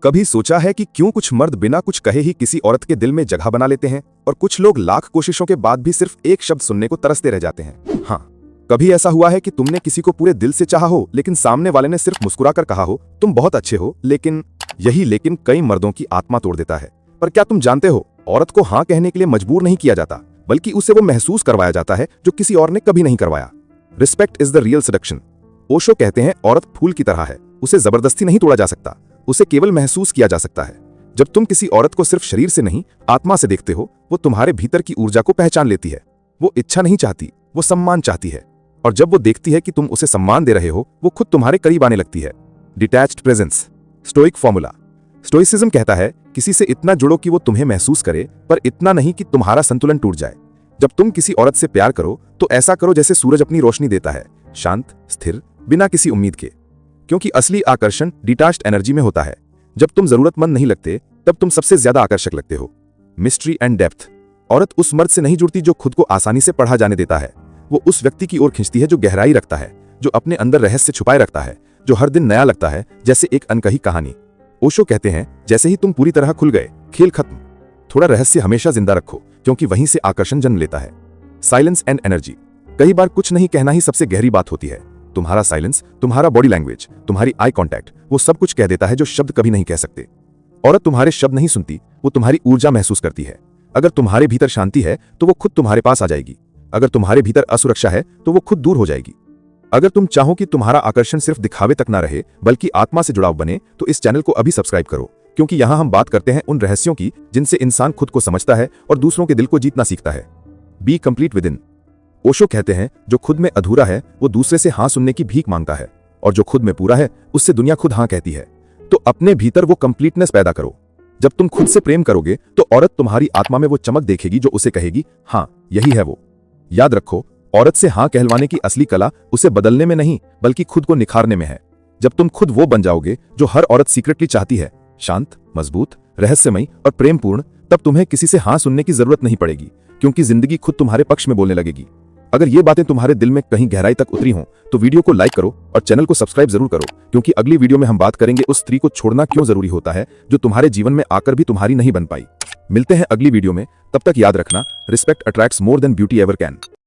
कभी सोचा है कि क्यों कुछ मर्द बिना कुछ कहे ही किसी औरत के दिल में जगह बना लेते हैं और कुछ लोग लाख कोशिशों के बाद भी सिर्फ एक शब्द सुनने को तरसते रह जाते हैं। हाँ, कभी ऐसा हुआ है कि तुमने किसी को पूरे दिल से चाहा हो लेकिन सामने वाले ने सिर्फ मुस्कुराकर कहा हो तुम बहुत अच्छे हो, लेकिन यही लेकिन कई मर्दों की आत्मा तोड़ देता है। पर क्या तुम जानते हो, औरत को हाँ कहने के लिए मजबूर नहीं किया जाता, बल्कि उसे वो महसूस करवाया जाता है जो किसी और ने कभी नहीं करवाया। Respect is the real seduction. Osho कहते हैं औरत फूल की तरह है, उसे जबरदस्ती नहीं तोड़ा जा सकता, उसे केवल महसूस किया जा सकता है। जब तुम किसी औरत को सिर्फ शरीर से नहीं आत्मा से देखते हो, वो तुम्हारे भीतर की ऊर्जा को पहचान लेती है। वो इच्छा नहीं चाहती, वो सम्मान चाहती है। और जब वो देखती है कि तुम उसे सम्मान दे रहे हो, वो खुद तुम्हारे करीब आने लगती है। Detached presence. Stoic formula. Stoicism कहता है किसी से इतना जुड़ो कि वो तुम्हें महसूस करे, पर इतना नहीं कि तुम्हारा संतुलन टूट जाए। जब तुम किसी औरत से प्यार करो तो ऐसा करो जैसे सूरज अपनी रोशनी देता है, शांत, स्थिर, बिना किसी उम्मीद के। क्योंकि असली आकर्षण डिटैच्ड एनर्जी में होता है। जब तुम जरूरतमंद नहीं लगते, तब तुम सबसे ज्यादा आकर्षक लगते हो। Mystery and depth. औरत उस मर्द से नहीं जुड़ती जो खुद को आसानी से पढ़ा जाने देता है। वो उस व्यक्ति की ओर खींचती है जो गहराई रखता है, जो अपने अंदर रहस्य छुपाए रखता है, जो हर दिन नया लगता है जैसे एक अनकही कहानी। ओशो कहते हैं जैसे ही तुम पूरी तरह खुल गए, खेल खत्म। थोड़ा रहस्य हमेशा जिंदा रखो, क्योंकि वहीं से आकर्षण जन्म लेता है। Silence and energy. कई बार कुछ नहीं कहना ही सबसे गहरी बात होती है। तुम्हारा साइलेंस, तुम्हारा बॉडी लैंग्वेज, तुम्हारी आई कांटेक्ट, वो सब कुछ कह देता है जो शब्द कभी नहीं कह सकते। औरत तुम्हारे शब्द नहीं सुनती, वो तुम्हारी ऊर्जा महसूस करती है। अगर तुम्हारे भीतर शांति है तो वो खुद तुम्हारे पास आ जाएगी। अगर तुम्हारे भीतर असुरक्षा है तो वो खुद दूर हो जाएगी। अगर तुम चाहो कि तुम्हारा आकर्षण सिर्फ दिखावे तक ना रहे बल्कि आत्मा से जुड़ाव बने, तो इस चैनल को अभी सब्सक्राइब करो, क्योंकि यहां हम बात करते हैं उन रहस्यों की जिनसे इंसान खुद को समझता है और दूसरों के दिल को जीतना सीखता है। Be complete within. Osho कहते हैं जो खुद में अधूरा है वो दूसरे से हाँ सुनने की भीख मांगता है, और जो खुद में पूरा है उससे दुनिया खुद हाँ कहती है। तो अपने भीतर वो कंप्लीटनेस पैदा करो। जब तुम खुद से प्रेम करोगे तो औरत तुम्हारी आत्मा में वो चमक देखेगी जो उसे कहेगी हाँ यही है वो। याद रखो, औरत से हाँ कहलवाने की असली कला उसे बदलने में नहीं बल्कि खुद को निखारने में है। जब तुम खुद वो बन जाओगे जो हर औरत सीक्रेटली चाहती है, शांत, मजबूत, रहस्यमयी और प्रेमपूर्ण, तब तुम्हें किसी से हाँ सुनने की जरूरत नहीं पड़ेगी, क्योंकि जिंदगी खुद तुम्हारे पक्ष में बोलने लगेगी। अगर ये बातें तुम्हारे दिल में कहीं गहराई तक उतरी हों तो वीडियो को लाइक करो और चैनल को सब्सक्राइब जरूर करो, क्योंकि अगली वीडियो में हम बात करेंगे उस स्त्री को छोड़ना क्यों जरूरी होता है जो तुम्हारे जीवन में आकर भी तुम्हारी नहीं बन पाई। मिलते हैं अगली वीडियो में, तब तक याद रखना, respect attracts more than beauty ever can.